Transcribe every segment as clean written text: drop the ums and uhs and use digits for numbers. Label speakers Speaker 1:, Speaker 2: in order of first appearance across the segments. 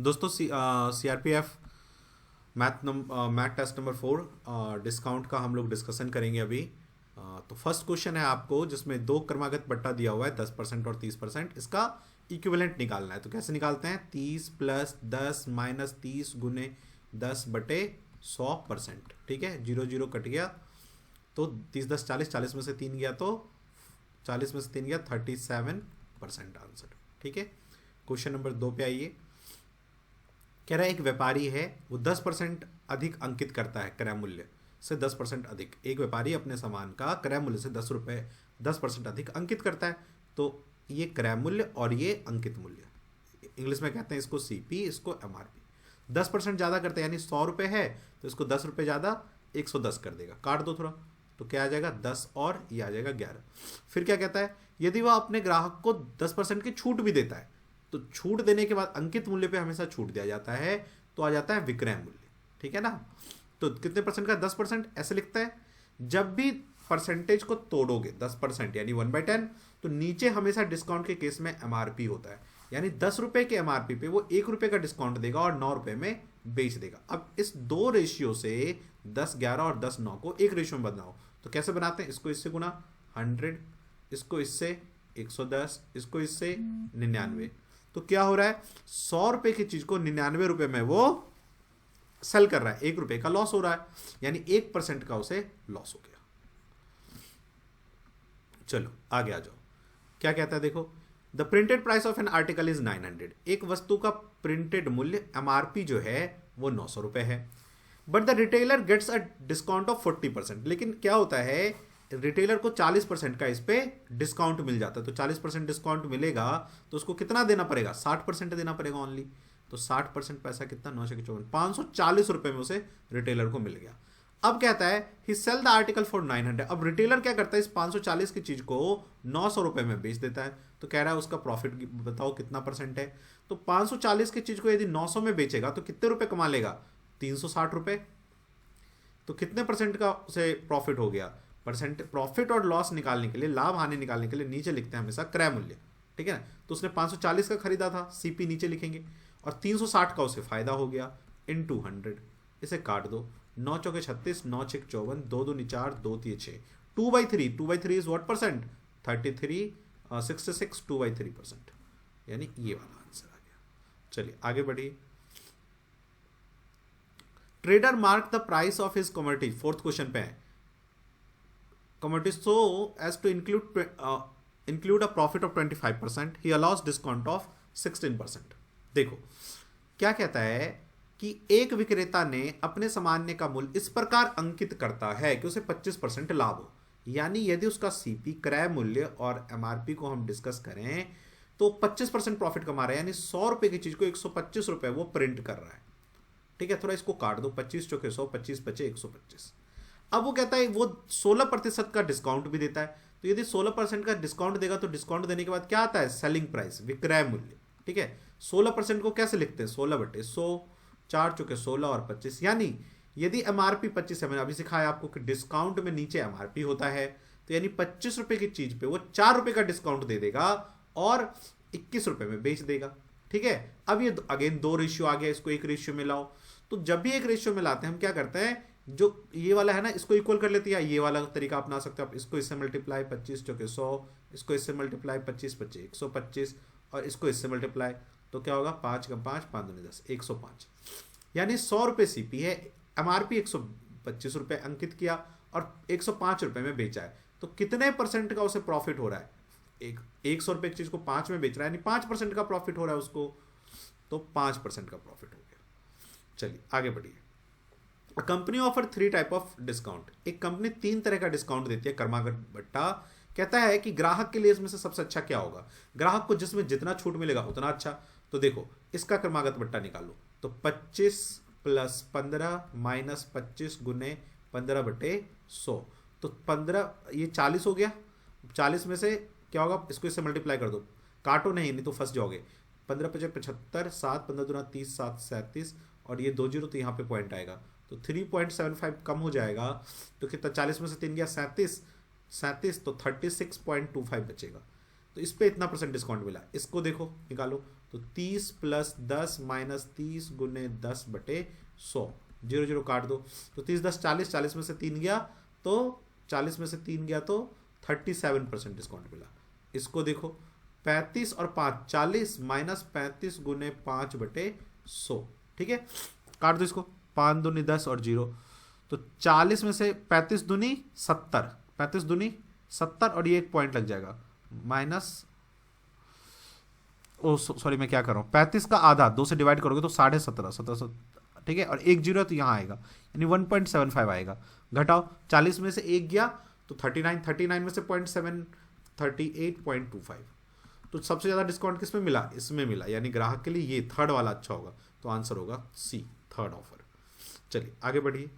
Speaker 1: दोस्तों CRPF math test number 4 discount का हम लोग डिस्कशन करेंगे अभी। तो फर्स्ट क्वेश्चन है आपको जिसमें दो क्रमागत बट्टा दिया हुआ है 10% और 30%। इसका इक्विवेलेंट निकालना है। तो कैसे निकालते हैं? 30 प्लस 10 माइनस 30 गुने 10/100%। ठीक है, जीरो जीरो कट गया तो 30 10 40, 40 में से 3 गया तो 40 में से 3 गया 37% आंसर। ठीक है, क्वेश्चन नंबर 2 पे आइए। कह रहा है एक व्यापारी है, वो 10% अधिक अंकित करता है क्रय मूल्य से 10% अधिक। एक व्यापारी अपने सामान का क्रय मूल्य से 10% अधिक अंकित करता है। तो ये क्रय मूल्य और ये अंकित मूल्य, इंग्लिश में कहते हैं इसको सीपी, इसको एमआरपी। 10% ज़्यादा करते हैं, यानी 100 रुपये है तो इसको 10 रुपये ज़्यादा 110 कर देगा। काट दो थोड़ा, तो क्या आ जाएगा 10 और ये आ जाएगा 11। फिर क्या कहता है, यदि वह अपने ग्राहक को 10% की छूट भी देता है तो छूट देने के बाद अंकित मूल्य पे हमेशा छूट दिया जाता है, तो आ जाता है विक्रय मूल्य। ठीक है ना। तो कितने परसेंट का? 10%। ऐसे लिखता है, जब भी परसेंटेज को तोड़ोगे 10% यानी 1/10, तो नीचे हमेशा डिस्काउंट के केस में एमआरपी होता है, यानी 10 रुपए के एमआरपी पे वो 1 रुपए का डिस्काउंट देगा और 9 रुपए में बेच देगा। अब इस दो रेशियो से 10/11 और 10/9 को एक रेशियो में बनाओ। तो कैसे बनाते हैं? इसको इससे गुना 100, इसको इससे 110, इसको इससे 99। तो क्या हो रहा है, 100 रुपए की चीज को 99 रुपए में वो सेल कर रहा है, 1 रुपए का लॉस हो रहा है, यानी 1% का उसे लॉस हो गया। चलो आगे आ जाओ, क्या कहता है देखो। The printed price of an article is 900। एक वस्तु का प्रिंटेड मूल्य एमआरपी जो है वो 900 रुपए है। But the retailer gets a discount of 40%। लेकिन क्या होता है, रिटेलर को 40% का इस पे डिस्काउंट मिल जाता है। तो 40% डिस्काउंट मिलेगा तो उसको कितना देना पड़ेगा? 60% देना पड़ेगा ओनली। तो 60% पैसा कितना? 954, 540 रुपए में उसे रिटेलर को मिल गया। अब कहता है ही सेल द आर्टिकल फॉर 900। अब रिटेलर क्या करता है, इस 540 की चीज को 900 रुपए में बेच देता है। तो कह रहा है उसका प्रॉफिट बताओ कितना परसेंट है। तो 540 की चीज को यदि 900 में बेचेगा तो कितने रुपए कमा लेगा? 360 रुपए। तो कितने परसेंट का उसे प्रॉफिट हो गया? परसेंट। प्रॉफिट और लॉस निकालने के लिए, लाभ हानि निकालने के लिए नीचे लिखते हैं हमेशा क्रय मूल्य। ठीक है ना। तो उसने 540 का खरीदा था, सीपी नीचे लिखेंगे, और 360 का उसे फायदा हो गया इनटू 100। इसे काट दो, 9 चौके 36, 9 छक 54, 2 दूनी 4, 2 तीन 6। 2/3, 2/3 इज व्हाट परसेंट? 33, 66, 2/3%, यानी ये वाला आंसर आ गया। चलिए आगे बढ़िए। Trader mark the price of his commodity, fourth question पे है, commodities so as to include a profit of 25%, he allows discount of 16%। देखो क्या कहता है कि एक विक्रेता ने अपने सामान्य का मूल्य इस प्रकार अंकित करता है कि उसे 25% लाभ हो। यानी यदि उसका सीपी, क्रय मूल्य और एमआरपी को हम डिस्कस करें तो 25% प्रॉफिट कमा रहा है, यानी 100 रुपए की चीज को 125 रुपए वो प्रिंट कर रहा है। ठीक है, थोड़ा इसको काट दो, 25 चौके 100, 25 बचे 125। अब वो कहता है वो 16% का डिस्काउंट भी देता है। तो यदि 16% का डिस्काउंट देगा तो डिस्काउंट देने के बाद क्या आता है? सेलिंग प्राइस, विक्रय मूल्य। ठीक है, 16% को कैसे लिखते हैं? 16/100, 4 चौके 16 और 25। यानी यदि एमआरपी 25 है, मैंने अभी सिखाया आपको कि डिस्काउंट में नीचे एमआरपी होता है, तो यानी 25 रुपए की चीज पे वो 4 रुपए का डिस्काउंट दे देगा और 21 रुपए में बेच देगा। ठीक है, अब ये अगेन 2 रेशियो आ गया, इसको एक रेशियो में लाओ। तो जब भी एक रेशियो में लाते हैं हम क्या करते हैं, जो ये वाला है ना इसको इक्वल कर लेते हैं। ये वाला तरीका अपना सकते हो आप, इसको इससे मल्टीप्लाई 25 चौके 100, इसको इससे मल्टीप्लाई 25 25 125, और इसको इससे मल्टीप्लाई, तो क्या होगा 5 का 5, 5 दूनी 10, 105। यानी 100 रुपये सीपी है, एमआरपी 125 रुपये अंकित किया और 105 रुपये में बेचा है। तो कितने परसेंट का उसे प्रॉफिट हो रहा है? 100 रुपये की चीज को 5 में बेच रहा है, यानी 5% का प्रॉफिट हो रहा है उसको। तो 5% का प्रॉफिट हो गया। चलिए आगे बढ़िए। Company offer 3 type of discount. एक कंपनी 3 तरह का डिस्काउंट देती है, क्रमागत बट्टा। कहता है कि ग्राहक के लिए इसमें से सबसे अच्छा क्या होगा, ग्राहक को जिसमें जितना छूट मिलेगा उतना अच्छा। तो देखो इसका क्रमागत बट्टा निकालो, तो 25 प्लस 15 माइनस 25 गुने 15/100। तो 15, ये 40 हो गया। 40 में से क्या होगा, इसको इससे मल्टीप्लाई कर दो, काटो नहीं तो फंस जाओगे। 15 × 5 = 75, 7 15 दूना 30, 7 37, और ये 2 जीरो तो यहाँ पे पॉइंट आएगा, तो 3.75 कम हो जाएगा। तो कितना? 40 में से 3 गया 37, तो 36.25 बचेगा। तो इस पे इतना परसेंट डिस्काउंट मिला, इसको देखो निकालो, तो 30 प्लस 10 माइनस 30 गुने 10 बटे 100, 0 0 काट दो, तो 30 10 40, 40 में से 3 गया तो 40 में से 3 गया तो 37% डिस्काउंट मिला। इसको देखो 35 और 5 40 माइनस 35 गुने 5 बटे 100, ठीक है, काट दो इसको, 5 दूनी 10 और 0, तो 40 में से 35 दूनी 70, 35 दूनी 70 और ये एक पॉइंट लग जाएगा माइनस, ओ सॉरी मैं क्या कर रहा हूँ, 35 का आधा 2 से डिवाइड करोगे तो 17.5 1700, ठीक है, और एक जीरो तो यहाँ आएगा यानी 1.75 आएगा, घटाओ 40 में से एक गया तो 39, 39 में से 0.7 38.25, तो सबसे ज़्यादा डिस्काउंट किस में मिला, इसमें मिला, यानी ग्राहक के लिए ये थर्ड वाला अच्छा होगा, तो आंसर होगा सी, थर्ड ऑफर। चलिए आगे बढ़िए।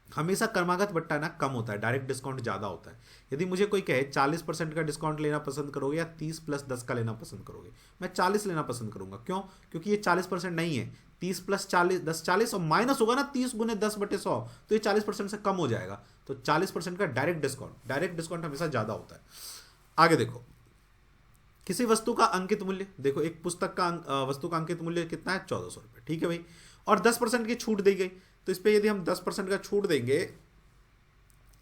Speaker 1: हमेशा क्रमागत बट्टा ना कम होता है, डायरेक्ट डिस्काउंट ज़्यादा होता है। यदि मुझे कोई कहे 40% का डिस्काउंट लेना पसंद करोगे या 30 प्लस 10 का लेना पसंद करोगे, मैं 40 लेना पसंद करूंगा। क्यों? क्योंकि ये 40% नहीं है, 30 प्लस 40 10 40 और माइनस होगा ना 30 गुने 10 बटे 100, तो ये 40% से कम हो जाएगा। तो 40% का डायरेक्ट डिस्काउंट हमेशा ज़्यादा होता है। आगे देखो, किसी वस्तु का अंकित मूल्य, देखो एक पुस्तक का वस्तु का अंकित मूल्य कितना है, 1400 रुपये, ठीक है भाई, और 10% की छूट दी गई, तो इस पर यदि हम 10% का छूट देंगे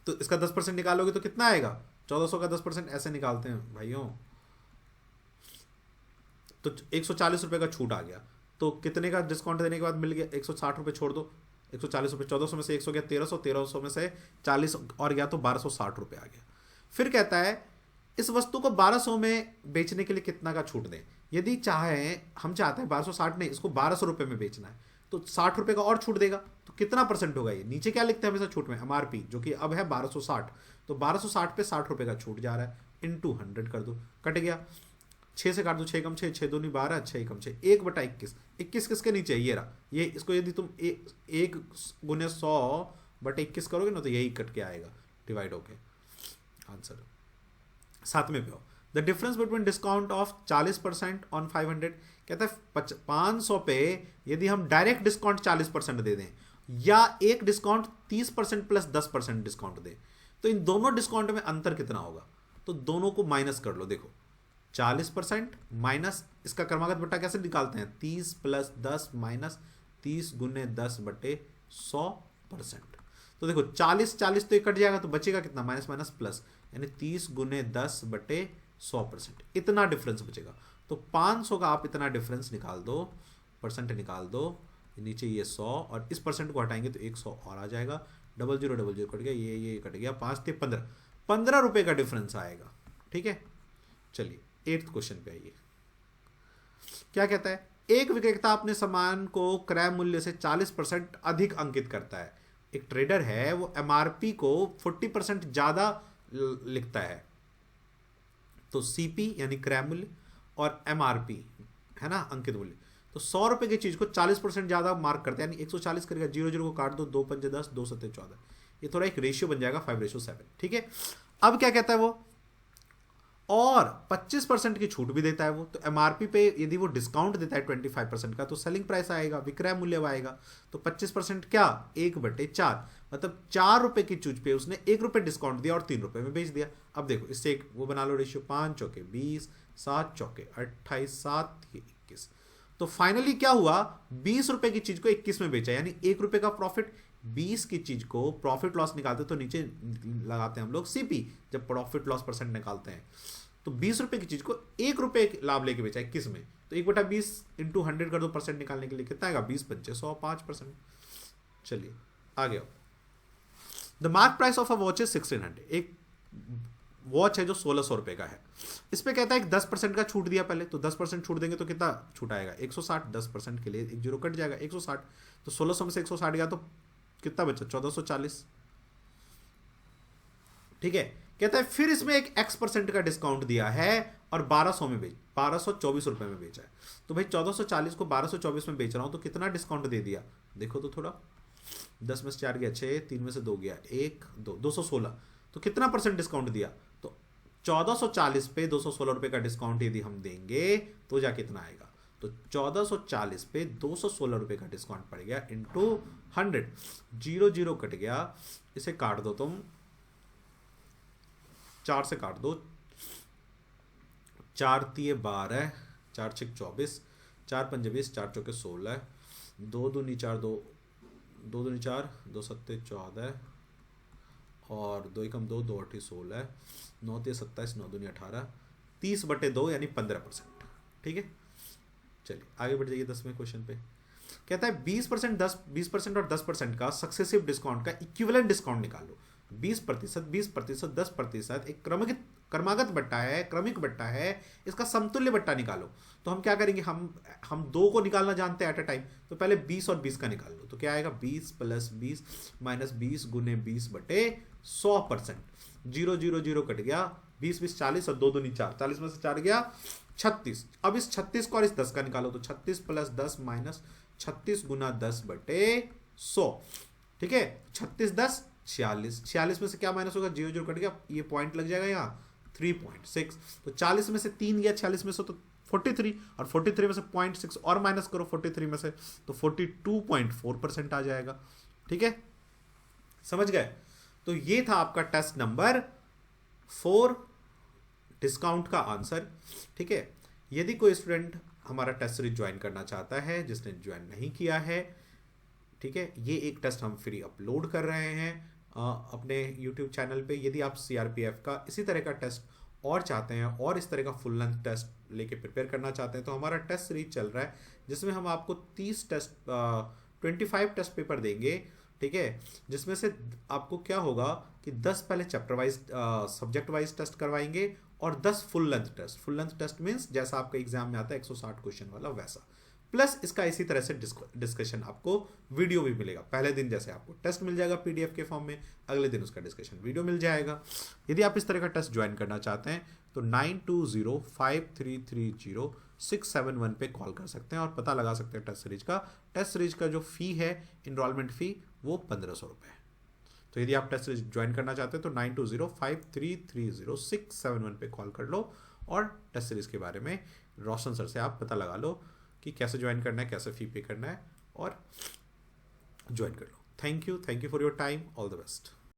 Speaker 1: तो इसका 10% निकालोगे तो कितना आएगा, 1400 का 10% ऐसे निकालते हैं भाइयों, तो 140 रुपये का छूट आ गया, तो कितने का डिस्काउंट देने के बाद मिल गया, 160 रुपये छोड़ दो, 140 रुपये, 1400 में से 100 गया 1300, 1300 में से 40 और गया तो 1260 रुपये आ गया। फिर कहता है इस वस्तु को 1200 में बेचने के लिए कितना का छूट दें। यदि हम चाहते हैं 1260 नहीं, इसको 1200 रुपये में बेचना है, तो 60 रुपये का और छूट देगा, तो कितना परसेंट होगा ये, नीचे क्या लिखते हैं हमेशा छूट में, एमआरपी, जो कि अब है 1260, तो 1260 पे 60 रुपये का छूट जा रहा है, इंटू 100 कर दो, कट गया, 6 से काट दो, 6 कम 6, 6 दूनी 12, 6 कम 6, 1/21, 21 किसके नीचे, ये रहा, ये इसको यदि तुम 1 गुने 100/21 करोगे ना तो यही कट के आएगा डिवाइड होके आंसर। साथ में पे हो, the difference between discount of 40% on 500, कहता है 500 पे यदि हम डायरेक्ट डिस्काउंट 40% दे दें या एक डिस्काउंट 30% प्लस 10% डिस्काउंट दें, तो इन दोनों डिस्काउंट में अंतर कितना होगा, तो दोनों को माइनस कर लो। देखो 40% माइनस इसका क्रमागत बट्टा कैसे निकालते हैं, 30 प्लस 10 माइनस 30 गुने 10 बटे 100%, तो देखो 40 तो ये कट जाएगा तो बचेगा कितना, माइनस माइनस प्लस, यानी 30 गुने 10 बटे 100%, इतना डिफरेंस बचेगा। तो 500 का आप इतना डिफरेंस निकाल दो, परसेंट निकाल दो, नीचे ये 100 और इस परसेंट को हटाएंगे तो 100 और आ जाएगा, 00 कट गया, ये कट गया, 5 थे 15 रुपये का डिफरेंस आएगा, ठीक है। चलिए 8th क्वेश्चन पे आइए, क्या कहता है, एक विक्रेता अपने सामान को क्रय मूल्य से 40% अधिक अंकित करता है। एक ट्रेडर है वो एमआरपी को 40% ज्यादा लिखता है, तो सीपी यानी क्रय मूल्य और एमआरपी है ना अंकित मूल्य, तो 100 रुपए की चीज को 40% ज्यादा मार्क करते हैं, यानी 140 करेगा, 00 को काट दो, 2 पंजे 10, 2 सत्ते 14, ये थोड़ा एक रेशियो बन जाएगा 5:7, ठीक है। अब क्या कहता है वो, और 25% की छूट भी देता है वो, तो एमआरपी पे यदि वो डिस्काउंट देता है 25% का तो सेलिंग प्राइस आएगा, विक्रय मूल्य आएगा, तो 25% क्या, 1/4, मतलब 4 रुपए की चीज पे उसने 1 रुपए डिस्काउंट दिया और 3 रुपए में बेच दिया। अब देखो इससे एक वो बना लो रेशियो, 5 चौके 20, 7 चौके 28, 7 21, तो फाइनली क्या हुआ, 20 रुपए की चीज को 21 में बेचा, यानी 1 रुपए का प्रॉफिट। 20 की चीज को प्रॉफिट लॉस निकालते तो नीचे लगाते हैं हम लोग सीपी, जब प्रॉफिट लॉस परसेंट निकालते हैं, तो 20 रुपए की चीज को 1 रुपए लाभ लेके बेचा 21 में, तो 1/20 इंटू 100 कर दो, परसेंट निकालने के लिए कितना आएगा, 20 पंचे 100, 5%। चलिए आगे आओ, the mark price of a watch is 1600, एक वॉच है जो 1600 रुपए का है, इस पे कहता है कि 10% का छूट दिया पहले, तो 10% छूट देंगे तो कितना छूट आएगा, 160, 10% के लिए एक जीरो कट जाएगा, 160, तो 1600 में से 160 गया तो कितना बचा, 1440, ठीक है। कहता है फिर इसमें एक X% का डिस्काउंट दिया है और 1224 रुपए में बेचा है, तो भाई 1440 को 1224 में बेच रहा हूं तो कितना डिस्काउंट दे दिया, देखो तो थोड़ा, 10 में से 4 गया 6, 3 में से 2 गया 1, 2, 216, तो कितना परसेंट डिस्काउंट दिया, तो 1440 पे 216 रुपए का डिस्काउंट यदि हम देंगे तो जा कितना आएगा, तो 1440 पे 216 रुपए का डिस्काउंट पड़ गया इंटू 100, 00 कट गया, इसे काट दो तुम, 4 से काट दो, 4 तिये 12, 4 6 24, 4 पंजे 20, 4 चौके 16, 2 दूनी 4, 2 दूनी 4, 2 सत्ते 14 और 2 एकम 2, 2 अठी 16, 9 तिये 27, 9 दूनी 18, 30/2 यानी 15%। ठीक है, चलिए आगे बढ़ जाइए 10वें क्वेश्चन पे। कहता है 20% 20% और 10% का सक्सेसिव डिस्काउंट का इक्विवेलेंट डिस्काउंट निकालो। 20%, 20%, 10% एक क्रमागत बट्टा है, क्रमिक बट्टा है, इसका समतुल्य बट्टा निकालो। तो हम क्या करेंगे, हम दो को निकालना जानते हैं एट अ टाइम, तो पहले 20 और 20 का निकाल लो। तो क्या आएगा, 20 + 20 - 20 गुने 20/100%। 0 0 0 कट गया, 20 20 40 और 2 दूनी 4, 40 में से 4 गया 36। अब इस 36 को और इस 10 का निकालो, तो 36 + 10 - 36 गुना 10/100। ठीक है, 36 10 46, 46 में से क्या माइनस होगा, 0 0 कट गया, ये पॉइंट लग जाएगा यहाँ 3.6। तो 40 में से 3 गया 46 में से, तो 43, और 43 में से 0.6 और माइनस करो 43 में से, तो 42.4% आ जाएगा। ठीक है, समझ गए। तो ये था आपका टेस्ट नंबर 4 डिस्काउंट का आंसर। ठीक है, यदि कोई स्टूडेंट हमारा टेस्ट सीरीज ज्वाइन करना चाहता है, जिसने ज्वाइन नहीं किया है, ठीक है, ये एक टेस्ट हम फ्री अपलोड कर रहे हैं अपने YouTube चैनल पे। यदि आप CRPF का इसी तरह का टेस्ट और चाहते हैं और इस तरह का फुल लेंथ टेस्ट लेके प्रिपेयर करना चाहते हैं, तो हमारा टेस्ट सीरीज चल रहा है, जिसमें हम आपको 25 टेस्ट पेपर देंगे। ठीक है, जिसमें से आपको क्या होगा कि 10 पहले chapter wise subject wise test करवाएंगे और 10 full length test. Full length test means जैसा आपका एग्जाम में आता है 160 क्वेश्चन वाला, वैसा। प्लस इसका इसी तरह से डिस्कशन आपको वीडियो भी मिलेगा। पहले दिन जैसे आपको टेस्ट मिल जाएगा PDF के फॉर्म में, अगले दिन उसका डिस्कशन वीडियो मिल जाएगा। यदि आप इस तरह का टेस्ट ज्वाइन करना चाहते हैं तो 9205330671 पे कॉल कर सकते हैं और पता लगा सकते हैं टेस्ट सीरीज का। टेस्ट सीरीज का जो फी है, इनरोलमेंट फी, वो 1500 रुपये है। तो यदि आप टेस्ट सीरीज ज्वाइन करना चाहते हैं तो 9205330671 पे कॉल कर लो और टेस्ट सीरीज के बारे में रोशन सर से आप पता लगा लो कि कैसे ज्वाइन करना है, कैसे फी पे करना है, और ज्वाइन कर लो। Thank you for your time, all the best.